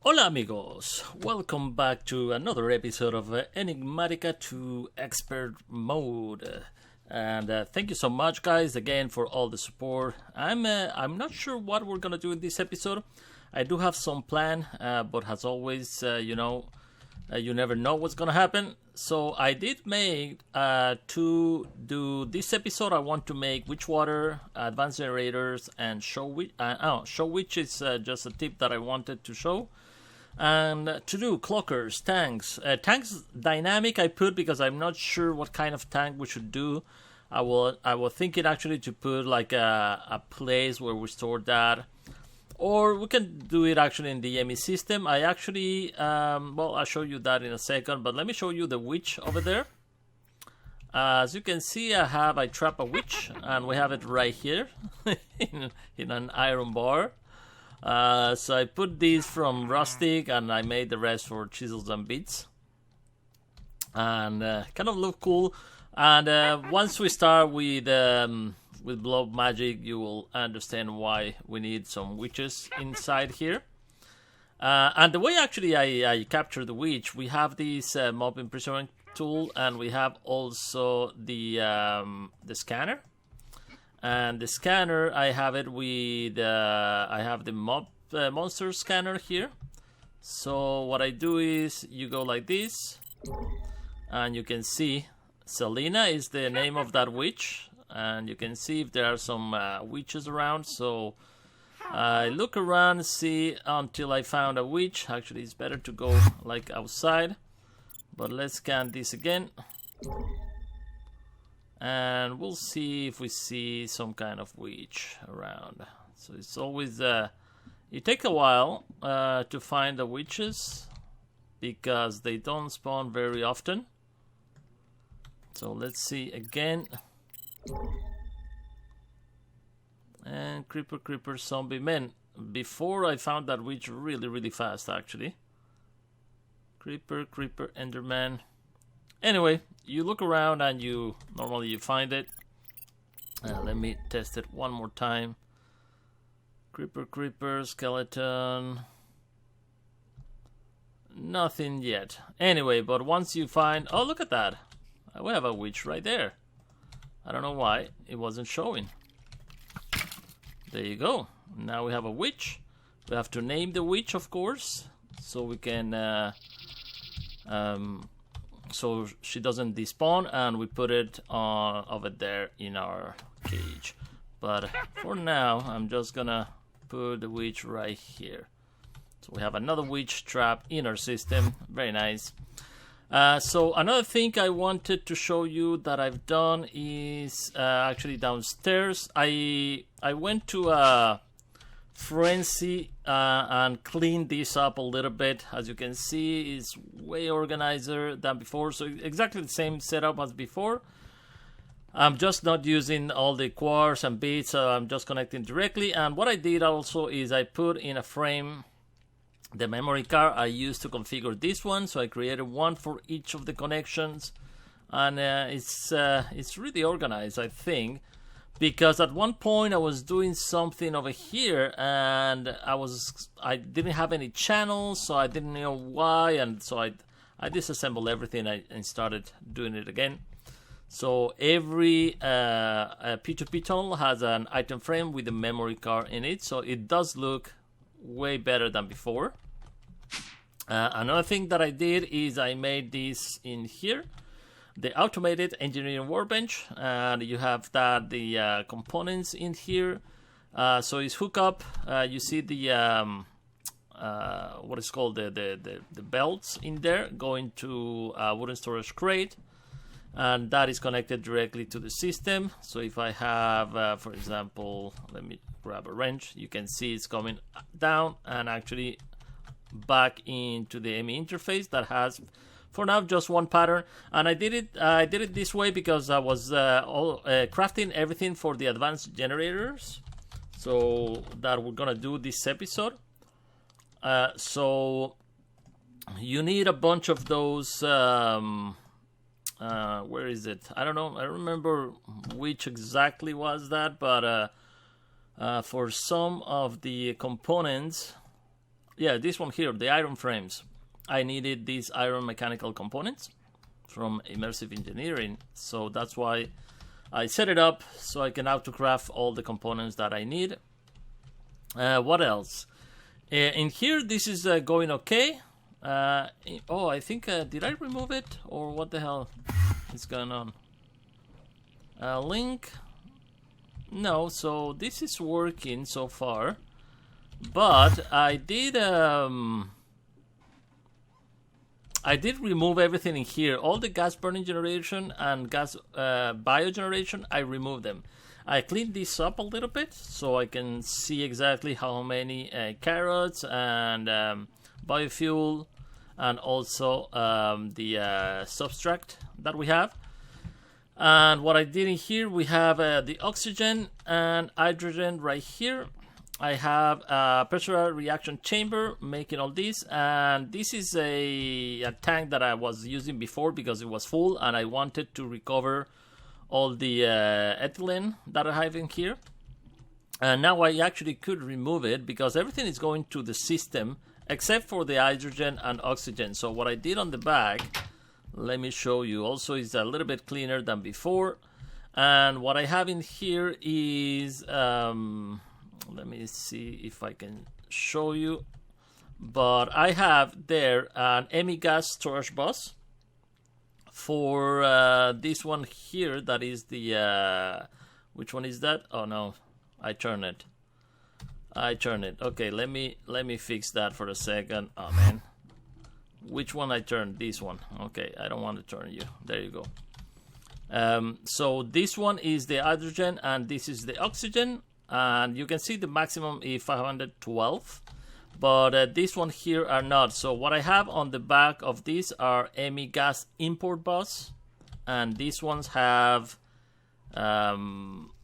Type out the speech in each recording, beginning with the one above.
Hola amigos, welcome back to another episode of Enigmatica to Expert Mode. And thank you so much guys again for all the support. I'm not sure what we're gonna do in this episode. I do have some plan, but as always, you never know what's gonna happen. So I did make to do this episode. I want to make Witchwater, advanced generators, and show witch is just a tip that I wanted to show. And to do clockers, tanks. Tanks dynamic I put because I'm not sure what kind of tank we should do. I was thinking actually to put like a place where we store that. Or we can do it actually in the ME system. I actually, I'll show you that in a second. But let me show you the witch over there. As you can see, I trap a witch. And we have it right here in an iron bar. So I put these from rustic and I made the rest for chisels and bits, and kind of look cool. And once we start with blow magic, you will understand why we need some witches inside here. And the way actually I capture the witch, we have this mob imprisonment tool, and we have also the scanner. And the scanner, I have it with, I have the monster scanner here. So what I do is, you go like this, and you can see Selena is the name of that witch. And you can see if there are some witches around. So I look around, see until I found a witch. Actually, it's better to go like outside. But let's scan this again. And we'll see if we see some kind of witch around. So it's always it takes a while to find the witches because they don't spawn very often. So let's see again. And creeper zombie man. Before I found that witch really fast actually. Creeper enderman. Anyway, you look around and you find it. Let me test it one more time. Creeper, skeleton. Nothing yet. Anyway, but once you find... Oh, look at that. We have a witch right there. I don't know why it wasn't showing. There you go. Now we have a witch. We have to name the witch, of course. So we can... so she doesn't despawn, and we put it over there in our cage. But for now, I'm just gonna put the witch right here. So we have another witch trap in our system. Very nice. So another thing I wanted to show you that I've done is actually downstairs. I went to a frenzy and clean this up a little bit. As you can see, it's way organizer than before, so exactly the same setup as before. I'm just not using all the quartz and beads, so I'm just connecting directly. And what I did also is I put in a frame the memory card I used to configure this one, so I created one for each of the connections, and it's really organized, I think. Because at one point I was doing something over here and I didn't have any channels, so I didn't know why, and so I disassembled everything and started doing it again. So every P2P tunnel has an item frame with a memory card in it, so it does look way better than before. Another thing that I did is I made this in here. The automated engineering workbench, and you have the components in here. So it's hook up. You see the what is called the belts in there going to a wooden storage crate, and that is connected directly to the system. So if I have, for example, let me grab a wrench, you can see it's coming down and actually back into the ME interface that has, for now, just one pattern. And I did it this way because I was crafting everything for the advanced generators, so that we're gonna do this episode. So you need a bunch of those. Where is it? I don't know. I don't remember which exactly was that, but for some of the components, yeah, this one here, the iron frames. I needed these iron mechanical components from Immersive Engineering, so that's why I set it up so I can autocraft all the components that I need. What else? In here, this is going okay. Oh, I think, did I remove it? Or what the hell is going on? Link? No, so this is working so far. But I did remove everything in here. All the gas burning generation and gas bio generation, I removed them. I cleaned this up a little bit so I can see exactly how many carrots and biofuel and also the subtract that we have. And what I did in here, we have the oxygen and hydrogen right here. I have a pressure reaction chamber making all this, and this is a tank that I was using before because it was full and I wanted to recover all the ethylene that I have in here. And now I actually could remove it because everything is going to the system except for the hydrogen and oxygen. So what I did on the back, let me show you, also is a little bit cleaner than before. And what I have in here is, let me see if I can show you, but I have there an EMI gas storage bus for this one here. That is the which one is that? Oh no, I turn it. Okay, let me fix that for a second. Oh man, which one I turned? This one. Okay, I don't want to turn you. There you go. So this one is the hydrogen and this is the oxygen, and you can see the maximum is 512. But this one here are not. So what I have on the back of these are EMI gas import bus, and these ones have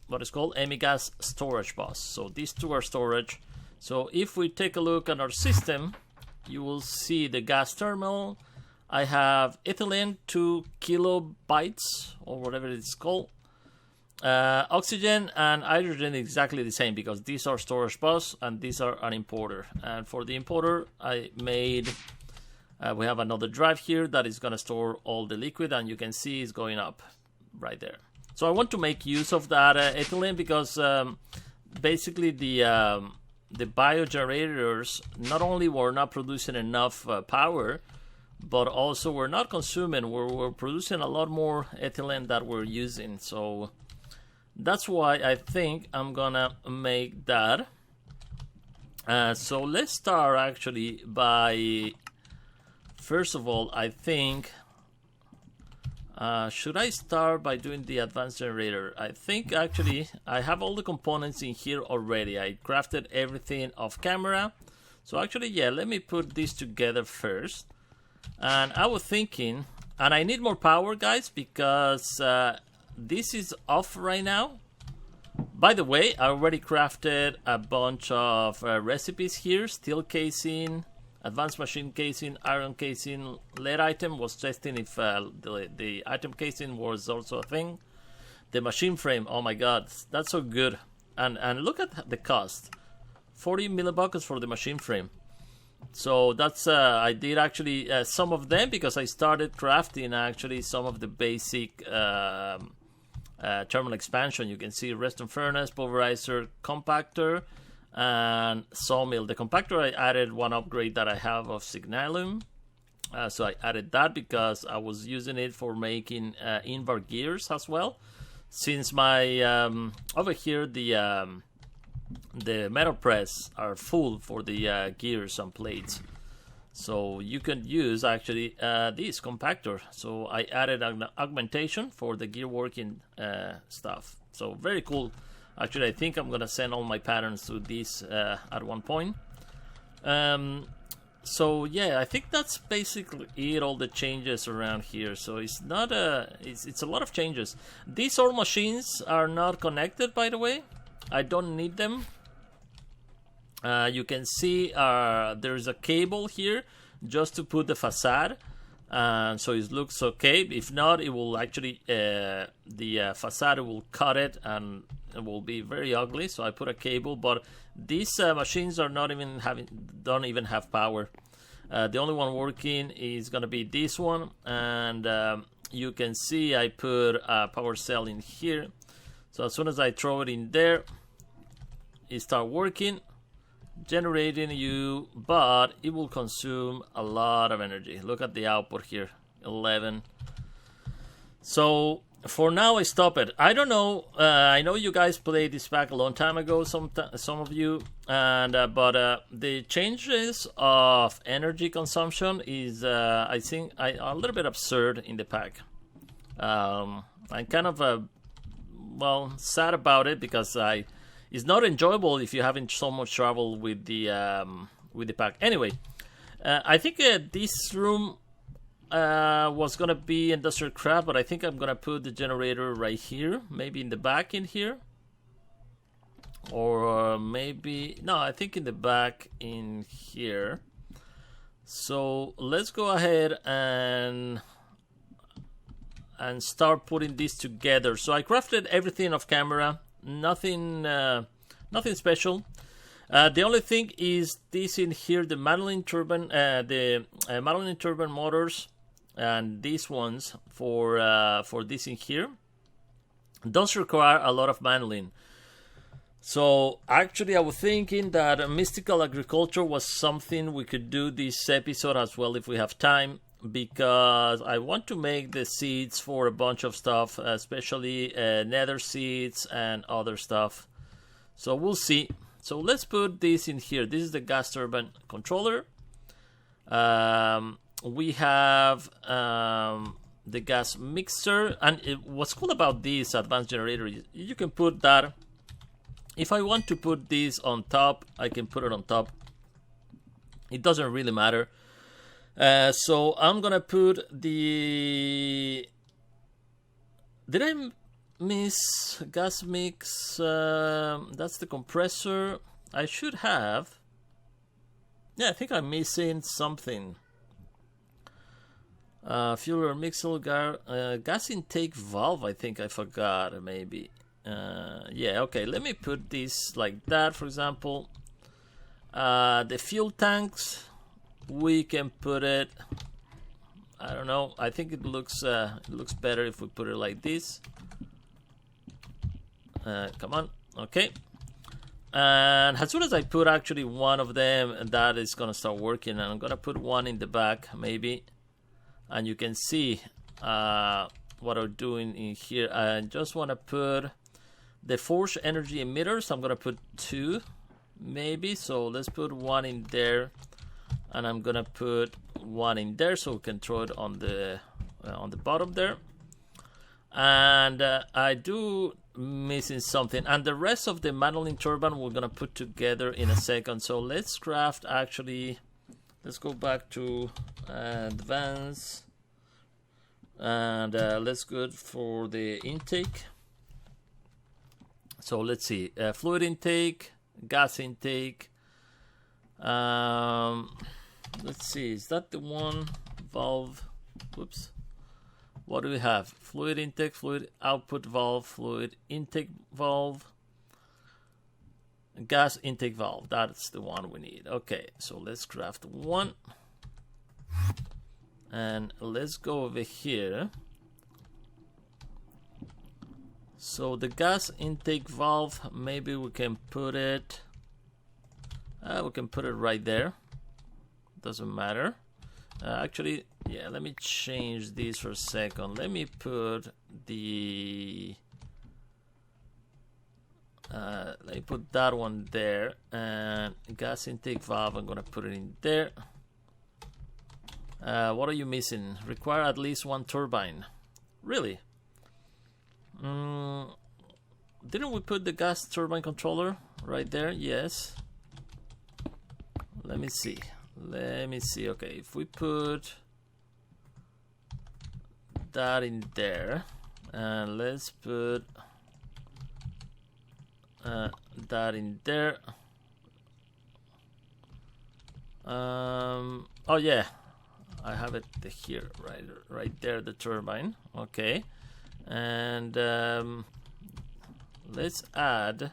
what is called EMI gas storage bus. So these two are storage. So if we take a look at our system, you will see the gas terminal. I have ethylene 2 kilobytes or whatever it's called. Oxygen and hydrogen exactly the same because these are storage bus and these are an importer. And for the importer, I made we have another drive here that is going to store all the liquid, and you can see it's going up right there. So I want to make use of that ethylene because basically the biogenerators not only were not producing enough power, but also we're not consuming. We're producing a lot more ethylene that we're using. So that's why I think I'm gonna make that. So let's start actually by, first of all, I think, should I start by doing the advanced generator? I think actually I have all the components in here already. I crafted everything off camera. So actually, yeah, let me put this together first. And I was thinking, and I need more power, guys, because this is off right now. By the way, I already crafted a bunch of recipes here. Steel casing, advanced machine casing, iron casing, lead item. Was testing if the item casing was also a thing. The machine frame, oh my god, that's so good. And look at the cost. 40 millibucks for the machine frame. So that's I did actually some of them because I started crafting actually some of the basic thermal expansion. You can see redstone furnace, pulverizer, compactor, and sawmill. The compactor, I added one upgrade that I have of signalum. So I added that because I was using it for making invar gears as well. Since my over here the metal press are full for the gears and plates, so you can use actually this compactor. So I added an augmentation for the gear working stuff. So very cool. Actually, I think I'm gonna send all my patterns to this at one point. So yeah, I think that's basically it. All the changes around here. So it's not it's a lot of changes. These old machines are not connected, by the way. I don't need them. You can see there's a cable here just to put the facade, so it looks okay. If not, it will actually the facade will cut it and it will be very ugly. So I put a cable, but these machines are don't even have power. The only one working is gonna be this one, and you can see I put a power cell in here. So as soon as I throw it in there, it start working, generating you, but it will consume a lot of energy. Look at the output here, 11. So for now I stop it. I don't know. I know you guys played this pack a long time ago, some of you, and but the changes of energy consumption is I think a little bit absurd in the pack. I'm kind of well, sad about it because it's not enjoyable if you're having so much trouble with the pack. Anyway, I think this room was gonna be industrial craft, but I think I'm gonna put the generator right here, maybe in the back in here, or maybe no, I think in the back in here. So let's go ahead and start putting this together. So I crafted everything off camera, nothing special. The only thing is this in here, the Madeline turbine, the Madeline turbine motors, and these ones for this in here does require a lot of Madeline. So actually I was thinking that mystical agriculture was something we could do this episode as well if we have time, because I want to make the seeds for a bunch of stuff, especially nether seeds and other stuff. So we'll see. So let's put this in here. This is the gas turbine controller. We have the gas mixer, and what's cool about this advanced generator is you can put that. If I want to put this on top, I can put it on top. It doesn't really matter. So I'm gonna put the... Did I miss gas mix? That's the compressor. I should have. Yeah, I think I'm missing something. Fuel or mixer, gas intake valve. I think I forgot, maybe. Yeah, okay. Let me put this like that, for example. The fuel tanks, we can put it. I don't know. I think it looks better if we put it like this. Come on, okay. And as soon as I put actually one of them, that is gonna start working. And I'm gonna put one in the back, maybe. And you can see what I'm doing in here. I just want to put the force energy emitters. I'm gonna put 2, maybe. So let's put one in there, and I'm gonna put one in there so we can throw it on the bottom there. And I do missing something, and the rest of the Madeline turbine we're gonna put together in a second. So let's craft actually. Let's go back to advance, and let's go for the intake. So let's see, fluid intake, gas intake. Let's see, is that the one valve? Whoops. What do we have? Fluid intake, fluid output valve, fluid intake valve, gas intake valve. That's the one we need. Okay, so let's craft one, and let's go over here. So the gas intake valve, maybe we can put it. We can put it right there. Doesn't matter. Actually, yeah. Let me change this for a second. Let me put the. Let me put that one there, and gas intake valve, I'm gonna put it in there. What are you missing? Require at least 1 turbine. Really? Didn't we put the gas turbine controller right there? Yes. Let me see. Okay, if we put that in there, and let's put that in there. Oh yeah, I have it here, right there, the turbine. Okay, and let's add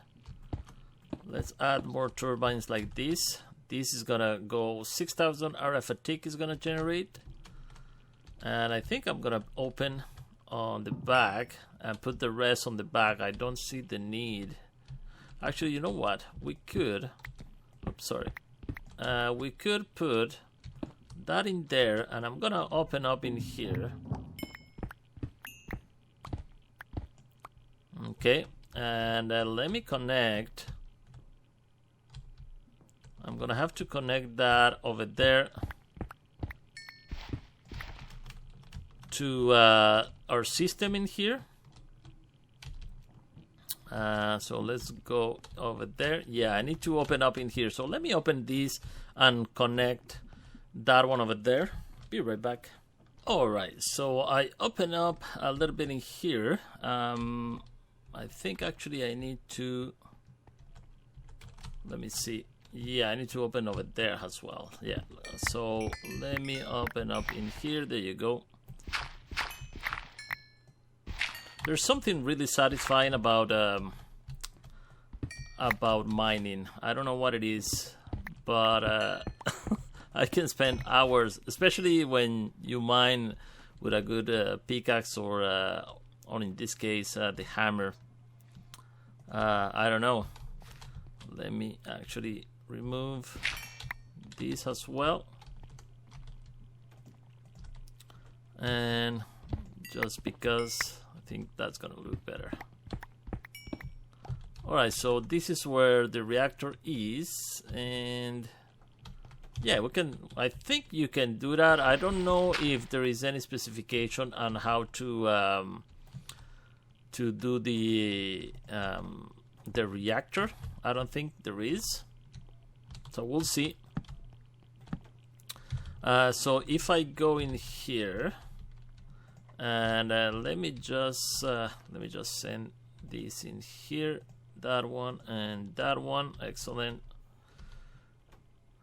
more turbines like this. This is gonna go 6,000 RF a tick is gonna generate, and I think I'm gonna open on the back and put the rest on the back. I don't see the need. Actually, you know what? We could. Oops, sorry. We could put that in there, and I'm gonna open up in here. Okay, and let me connect. I'm gonna have to connect that over there to our system in here. So let's go over there. Yeah, I need to open up in here. So let me open this and connect that one over there. Be right back. Alright, so I open up a little bit in here. I think actually I need to, let me see. Yeah, I need to open over there as well. Yeah, so let me open up in here. There you go. There's something really satisfying about mining. I don't know what it is, but I can spend hours, especially when you mine with a good pickaxe or in this case the hammer. I don't know. Let me actually remove this as well, and just because I think that's gonna look better. Alright, so this is where the reactor is, and yeah, we can, I think you can do that. I don't know if there is any specification on how to do the reactor. I don't think there is, so we'll see. So if I go in here and let me just send this in here, that one and that one, excellent.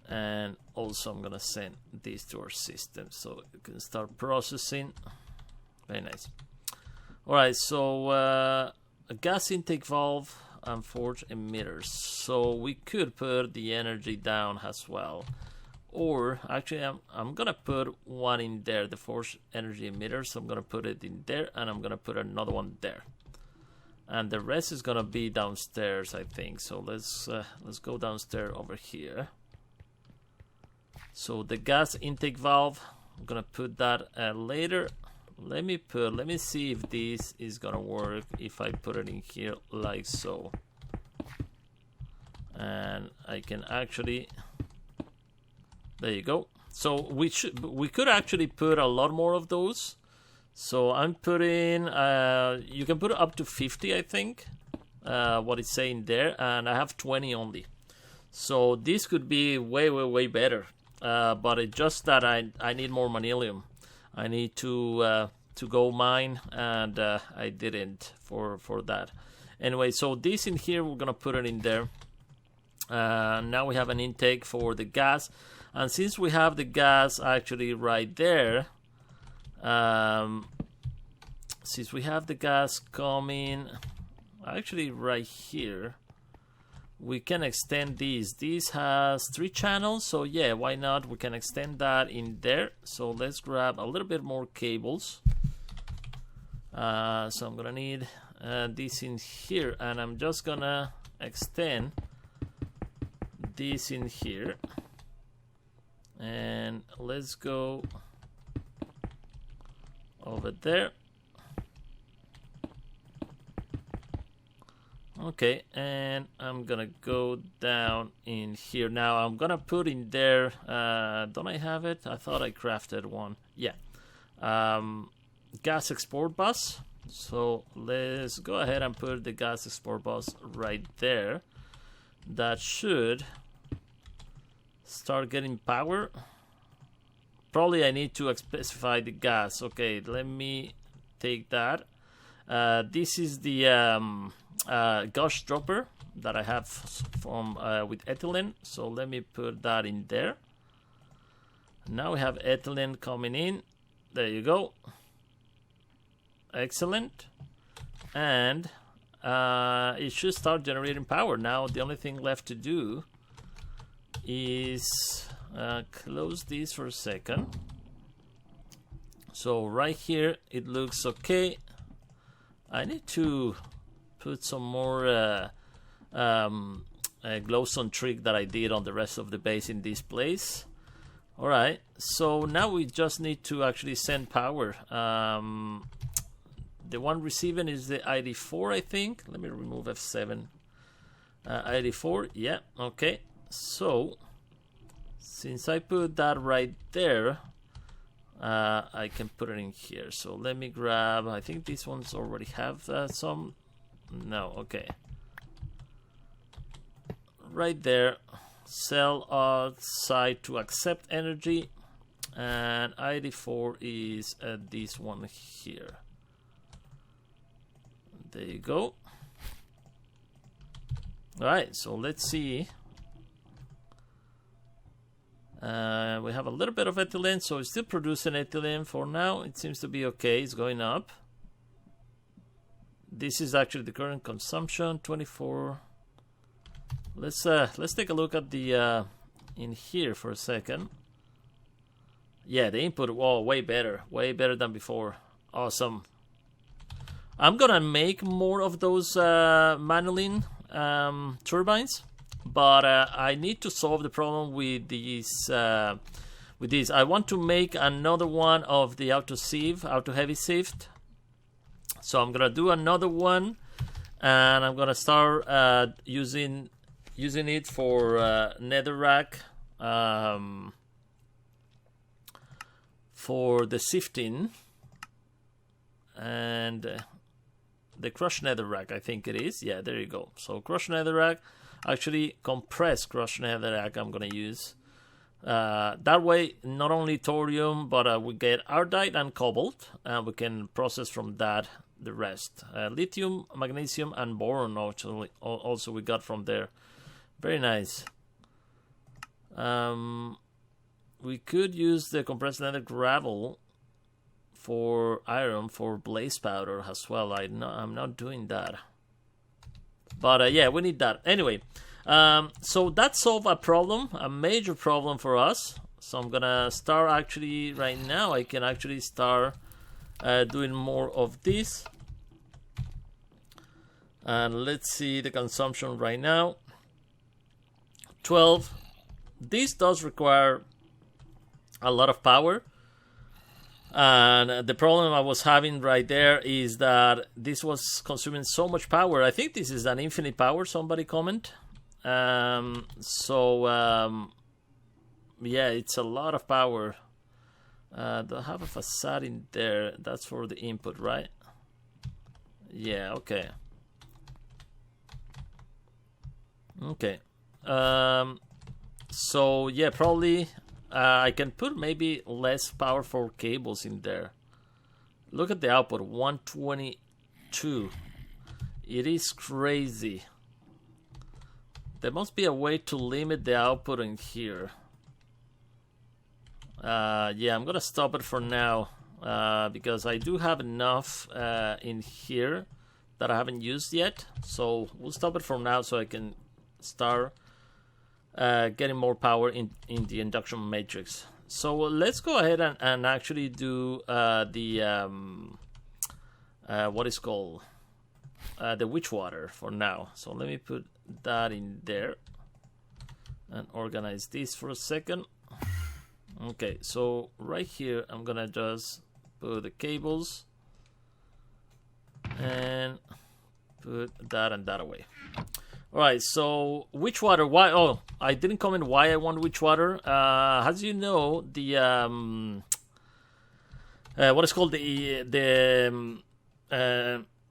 And also I'm gonna send this to our system so it can start processing. Very nice. Alright, so a gas intake valve and forge emitters. So we could put the energy down as well. Or actually I'm gonna put one in there, the forge energy emitter. So I'm gonna put it in there, and I'm gonna put another one there. And the rest is gonna be downstairs, I think. So let's go downstairs over here. So the gas intake valve, I'm gonna put that later. Let me see if this is gonna work if I put it in here like so. And I can actually, there you go. So we could actually put a lot more of those. So I'm putting, you can put up to 50, I think, what it's saying there, and I have 20 only. So this could be way better. But it's just that I need more manilium. I need to go mine, and I didn't for that. Anyway, so this in here, we're gonna put it in there. Now we have an intake for the gas, and since we have the gas actually right there, since we have the gas coming actually right here, we can extend these. This has 3 channels, so yeah, why not? We can extend that in there. So let's grab a little bit more cables. So I'm gonna need this in here, and I'm just gonna extend this in here. And let's go over there. Okay, and I'm gonna go down in here. Now I'm gonna put in there, don't I have it? I thought I crafted one. Yeah, gas export bus. So let's go ahead and put the gas export bus right there. That should start getting power. Probably I need to specify the gas. Okay, let me take that. This is the gush dropper that I have from with ethylene. So let me put that in there. Now we have ethylene coming in. There you go. Excellent. And it should start generating power. Now the only thing left to do is close this for a second. So right here it looks okay. I need to put some more glowstone trick that I did on the rest of the base in this place. Alright, so now we just need to actually send power. The one receiving is the ID4, I think. Let me remove F7. ID4, yeah, okay. So, since I put that right there, I can put it in here. So let me grab, I think these ones already have some. No, okay. Right there. Cell outside to accept energy, and ID4 is this one here. There you go. Alright, so let's see. We have a little bit of ethylene, so it's still producing ethylene for now. It seems to be okay, it's going up. This is actually the current consumption, 24. Let's take a look at the in here for a second. Yeah, the input, whoa, way better than before. Awesome. I'm gonna make more of those manolin turbines, but I need to solve the problem with these. With this, I want to make another one of the auto heavy sieve. So I'm gonna do another one, and I'm gonna start using it for netherrack, for the sifting, and the crushed netherrack, I think it is. Yeah, there you go. So crushed netherrack, actually compressed crushed netherrack I'm gonna use. That way, not only thorium, but we get ardite and cobalt, and we can process from that the rest. Lithium, magnesium, and boron also we got from there. Very nice. We could use the compressed nether gravel for iron for blaze powder as well. I'm not doing that, but yeah, we need that anyway. So that solved a problem, a major problem for us. So I'm gonna start actually right now. I can actually start doing more of this, and let's see the consumption right now. 12. This does require a lot of power, and the problem I was having right there is that this was consuming so much power. I think this is an infinite power, somebody comment. Yeah, it's a lot of power. Do I have a facade in there? That's for the input, right? Yeah, okay. Okay. So yeah, probably I can put maybe less powerful cables in there. Look at the output, 122. It is crazy. There must be a way to limit the output in here. Yeah, I'm gonna stop it for now because I do have enough in here that I haven't used yet. So we'll stop it for now so I can start getting more power in the induction matrix. So let's go ahead and actually do the what is called the witch water for now. So let me put that in there and organize this for a second. Okay, so right here I'm gonna just put the cables and put that and that away. Alright, so witch water, why? Oh, I didn't comment why I want witch water. As you know, the what is called the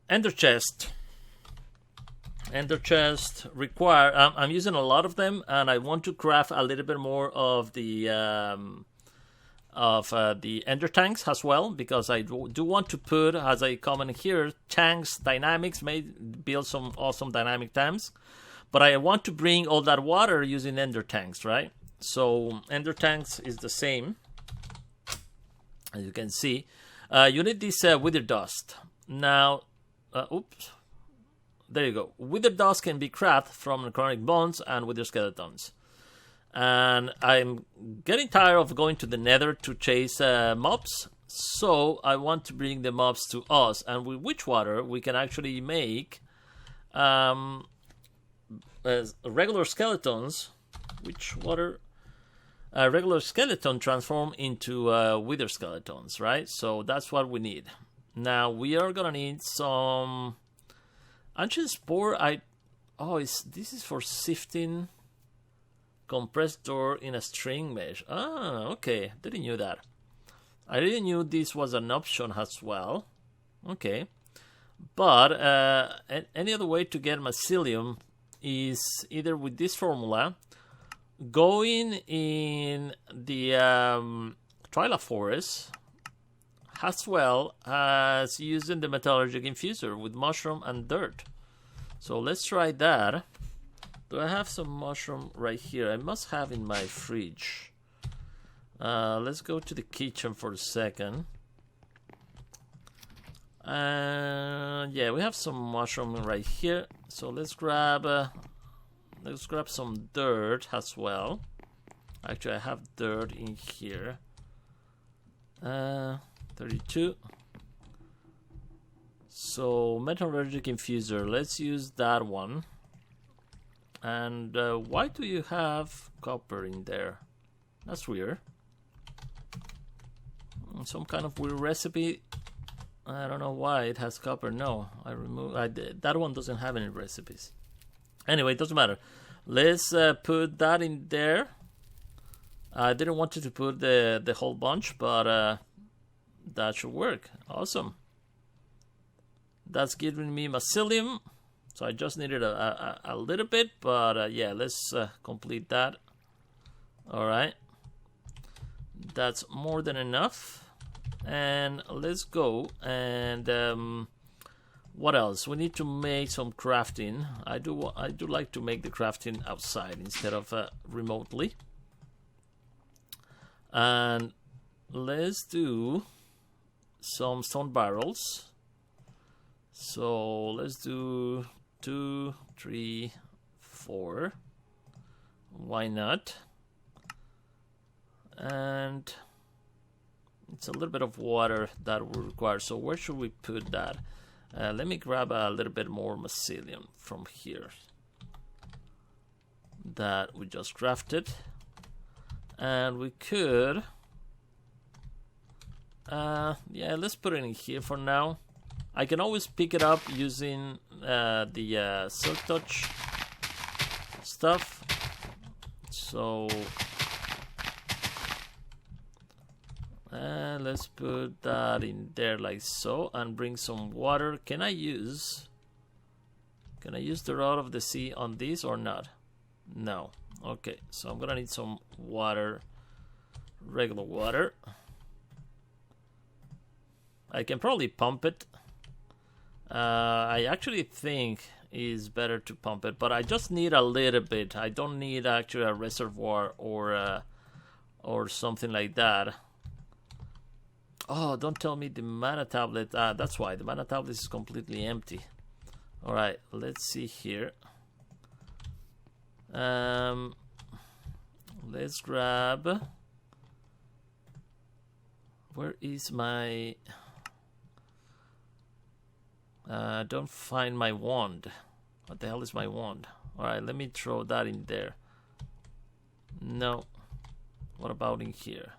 ender chest. Ender chest require. I'm using a lot of them, and I want to craft a little bit more of the ender tanks as well, because I do want to put, as I comment here, tanks dynamics, may build some awesome dynamic tanks, but I want to bring all that water using ender tanks, right? So ender tanks is the same, as you can see. You need this wither dust. Now, oops. there you go. Wither dust can be crafted from necrotic bones and wither skeletons. And I'm getting tired of going to the nether to chase mobs. So I want to bring the mobs to us. And with witch water, we can actually make regular skeletons. Witch water. Regular skeleton transform into wither skeletons, right? So that's what we need. Now we are gonna need some ancient spore. This is for sifting compressed door in a string mesh. Ah, okay. Didn't knew that. I didn't knew this was an option as well. Okay, but any other way to get mycelium is either with this formula, going in the Twilight Forest, as well as using the metallurgic infuser with mushroom and dirt. So let's try that. Do I have some mushroom right here? I must have in my fridge. Let's go to the kitchen for a second. Yeah, we have some mushroom right here. So let's grab some dirt as well. Actually, I have dirt in here. 32. So metallurgic infuser, let's use that one. And why do you have copper in there? That's weird. Some kind of weird recipe. I don't know why it has copper. No, that one doesn't have any recipes. Anyway, it doesn't matter. Let's put that in there. I didn't want you to put the whole bunch, but that should work. Awesome. That's giving me mycelium. So I just needed a little bit, but yeah, let's complete that. All right. That's more than enough. And let's go. And what else? We need to make some crafting. I do like to make the crafting outside instead of remotely. And let's do some stone barrels. So let's do 2, 3, 4. Why not? And it's a little bit of water that we require. So where should we put that? Let me grab a little bit more mycelium from here that we just crafted. And we could yeah, let's put it in here for now. I can always pick it up using the silk touch stuff. So let's put that in there like so, and bring some water. Can I use the rod of the sea on this or not? No. Okay, so I'm gonna need some water, regular water. I can probably pump it. I actually think it's better to pump it, but I just need a little bit. I don't need actually a reservoir or something like that. Oh, don't tell me the mana tablet. That's why the mana tablet is completely empty. All right, let's see here. Let's grab. Where is my? Don't find my wand. What the hell is my wand? All right, let me throw that in there. No. What about in here?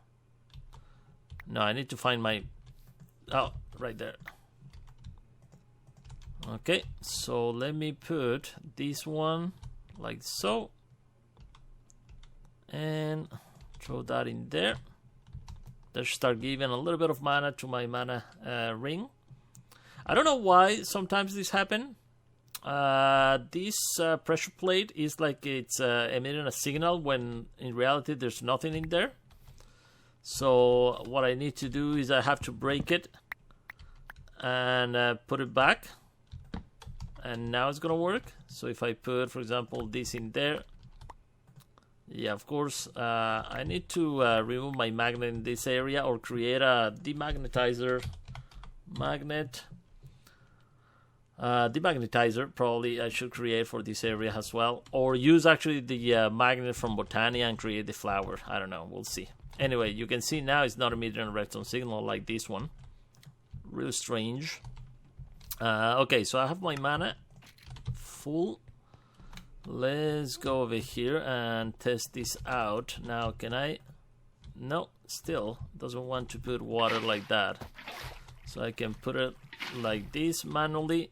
No, I need to find my. Oh, right there. Okay, so let me put this one like so, and throw that in there. Let's start giving a little bit of mana to my mana ring. I don't know why sometimes this happen. This pressure plate is like it's emitting a signal when in reality there's nothing in there. So what I need to do is I have to break it and put it back, and now it's gonna work. So if I put, for example, this in there, yeah, of course, I need to remove my magnet in this area or create a demagnetizer magnet. Demagnetizer, probably I should create for this area as well. Or use actually the magnet from Botania and create the flower. I don't know, we'll see. Anyway, you can see now it's not emitting a redstone signal like this one. Really strange. Okay, so I have my mana full. Let's go over here and test this out. Now, can I? No, still doesn't want to put water like that. So I can put it like this manually.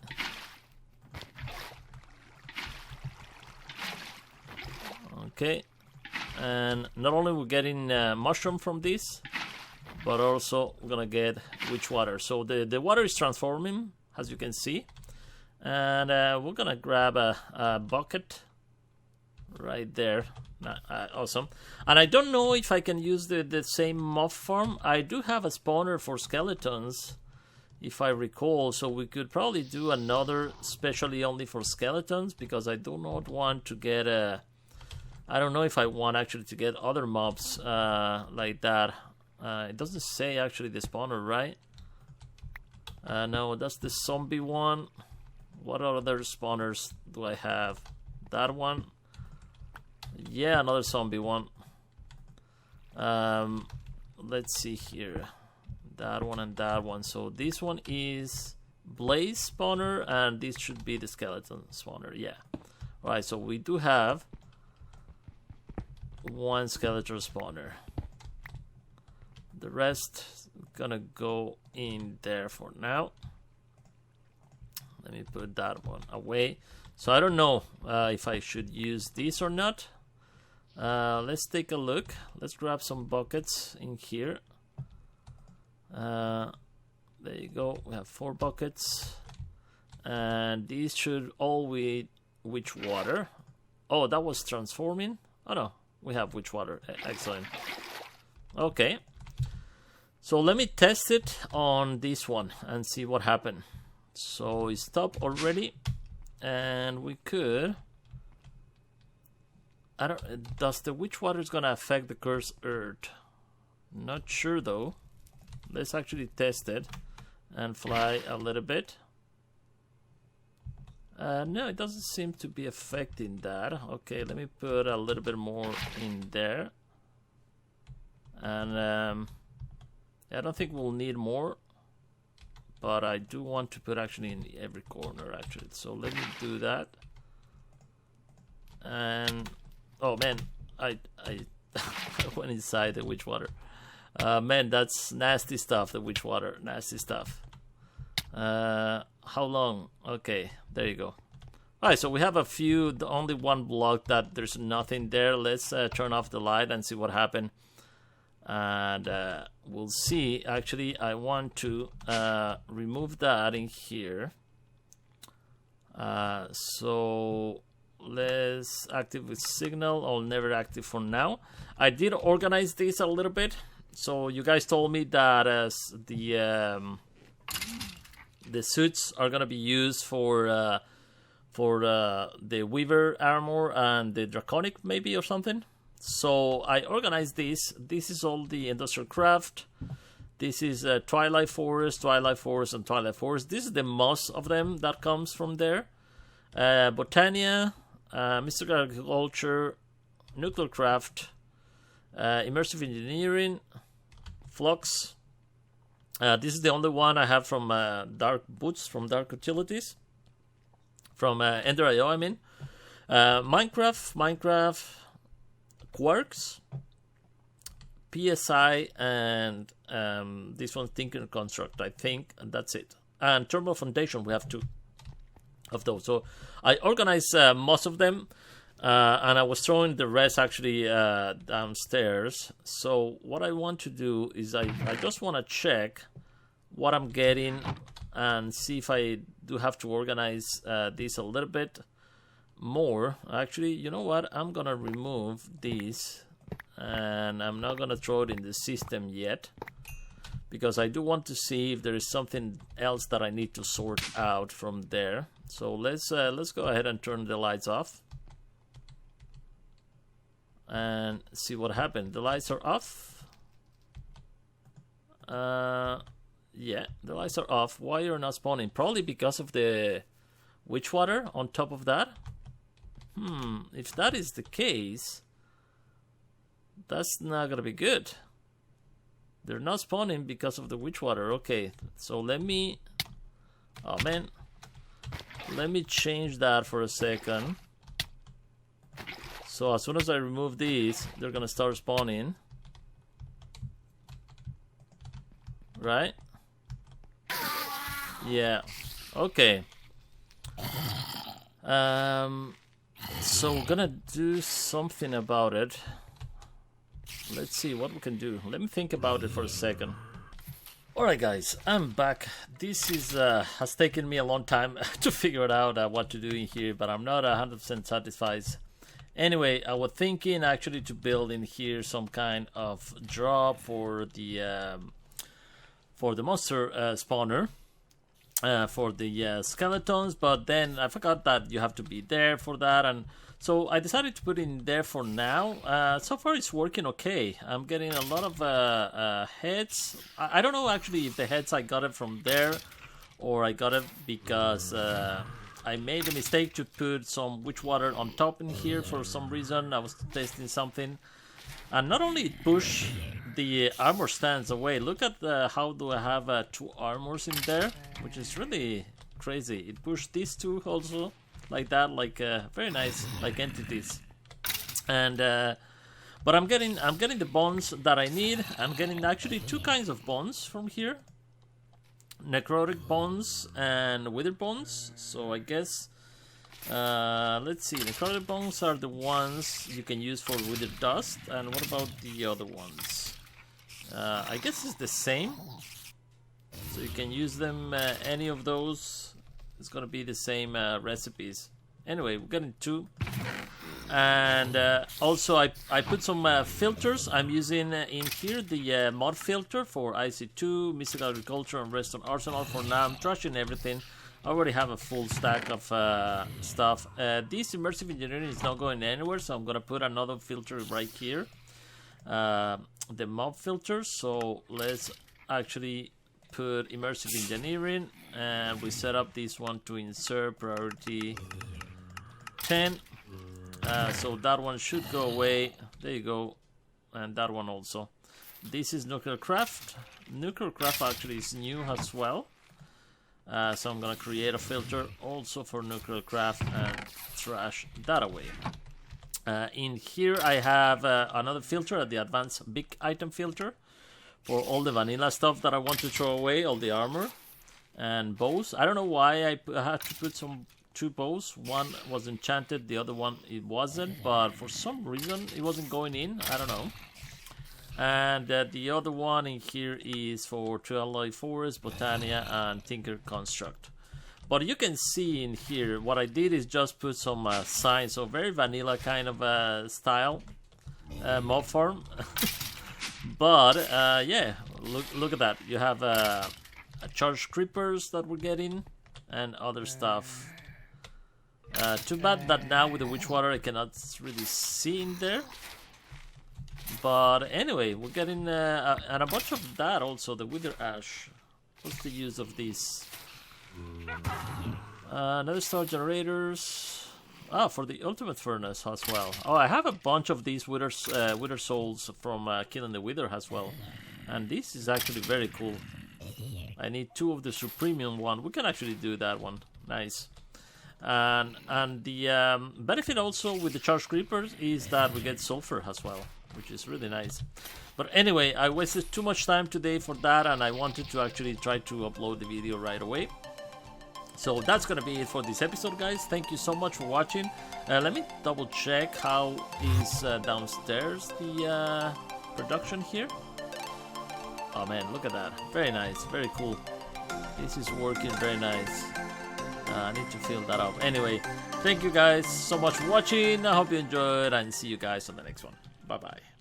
Okay, and not only we're getting mushroom from this, but also we're gonna get witch water. So the water is transforming, as you can see, and we're gonna grab a bucket right there. Awesome. And I don't know if I can use the same mob farm. I do have a spawner for skeletons, if I recall, so we could probably do another specially only for skeletons, because I do not want to get a... I don't know if I want actually to get other mobs like that. It doesn't say actually the spawner, right? No, that's the zombie one. What other spawners do I have? That one. Yeah, another zombie one. Let's see here. That one and that one. So this one is blaze spawner, and this should be the skeleton spawner. Yeah. Alright, so we do have one skeleton spawner. The rest gonna go in there for now. Let me put that one away. So I don't know if I should use this or not. Let's take a look. Let's grab some buckets in here. There you go. We have 4 buckets, and these should all be witch water. Oh, that was transforming. Oh no, we have witch water. Excellent. Okay, so let me test it on this one and see what happened. So it's stopped already, and we could... I don't... Does the witch water is gonna affect the cursed earth? Not sure though. Let's actually test it and fly a little bit. No, it doesn't seem to be affecting that. Okay, let me put a little bit more in there. And I don't think we'll need more, but I do want to put actually in every corner actually. So let me do that. And oh man, I went inside the witch water. Man, that's nasty stuff, the witch water. Nasty stuff. How long? Okay, there you go. Alright, so we have a few, only one block that there's nothing there. Let's turn off the light and see what happened. And we'll see. Actually, I want to remove that in here. So let's active with signal. I'll never active for now. I did organize this a little bit. So you guys told me that as the suits are gonna be used for the Weaver armor and the Draconic maybe or something. So I organized this. This is all the Industrial Craft. This is Twilight Forest, and Twilight Forest. This is the most of them that comes from there. Botania, Mystical Agriculture, Nuclear Craft, Immersive Engineering, Flux. This is the only one I have from Dark Boots, from Dark Utilities, from Ender.io, I mean. Minecraft, Quarks, PSI, and this one's Thinker Construct, I think, and that's it. And Thermal Foundation, we have 2 of those. So I organized most of them. And I was throwing the rest actually downstairs. So what I want to do is I just want to check what I'm getting and see if I do have to organize this a little bit more. Actually, you know what? I'm going to remove this, and I'm not going to throw it in the system yet, because I do want to see if there is something else that I need to sort out from there. So let's go ahead and turn the lights off and see what happened. The lights are off. Yeah, the lights are off. Why you're not spawning? Probably because of the witch water on top of that. If that is the case, that's not gonna be good. They're not spawning because of the witch water. Okay, so let me... Oh man. Let me change that for a second. So as soon as I remove these, they're gonna start spawning. Right? Yeah. Okay. So we're gonna do something about it. Let's see what we can do. Let me think about it for a second. Alright guys, I'm back. This is has taken me a long time to figure it out what to do in here, but I'm not 100% satisfied. Anyway, I was thinking actually to build in here some kind of drop for the monster spawner. For the skeletons, but then I forgot that you have to be there for that, and so I decided to put it in there for now. So far it's working okay. I'm getting a lot of heads. I don't know actually if the heads I got it from there or I got it because I made a mistake to put some witch water on top in here for some reason. I was testing something, and not only it pushed the armor stands away. Look at how do I have 2 armors in there, which is really crazy. It pushed these 2 also like that, like very nice, like entities. And but I'm getting the bones that I need. I'm getting actually 2 kinds of bones from here: necrotic bones and wither bones. So I guess let's see, necrotic bones are the ones you can use for wither dust, and what about the other ones? I guess it's the same, so you can use them, any of those. It's gonna be the same recipes. Anyway, we're getting 2, and also I put some filters. I'm using in here the mod filter for IC2, Mystical Agriculture, and Redstone Arsenal. For now I'm trashing everything. I already have a full stack of stuff. This immersive engineering is not going anywhere, so I'm gonna put another filter right here. The mob filter. So let's actually put immersive engineering, and we set up this one to insert priority 10. So that one should go away. There you go, and that one also. This is nuclear craft. Nuclear craft actually is new as well. So I'm gonna create a filter also for nuclear craft and trash that away. In here I have another filter, the advanced big item filter, for all the vanilla stuff that I want to throw away, all the armor and bows. I don't know why I had to put 2 bows. One was enchanted, the other one it wasn't, but for some reason it wasn't going in. I don't know. And the other one in here is for Alloy Forest, Botania, and Tinker Construct. But you can see in here, what I did is just put some signs, so very vanilla kind of style mob farm. But yeah, look at that. You have charged creepers that we're getting and other stuff. Too bad that now with the witch water I cannot really see in there. But anyway, we're getting and a bunch of that also, the wither ash. What's the use of these? Another star generators. For the ultimate furnace as well. Oh, I have a bunch of these wither souls from killing the wither as well, and this is actually very cool. I need 2 of the supremium one. We can actually do that one. Nice. And the benefit also with the charged creepers is that we get sulfur as well, which is really nice. But anyway, I wasted too much time today for that, and I wanted to actually try to upload the video right away. So that's gonna be it for this episode, guys. Thank you so much for watching. Let me double check how is downstairs the production here. Oh man, look at that. Very nice, very cool. This is working very nice. I need to fill that up. Anyway, thank you guys so much for watching. I hope you enjoyed, and see you guys on the next one. Bye bye.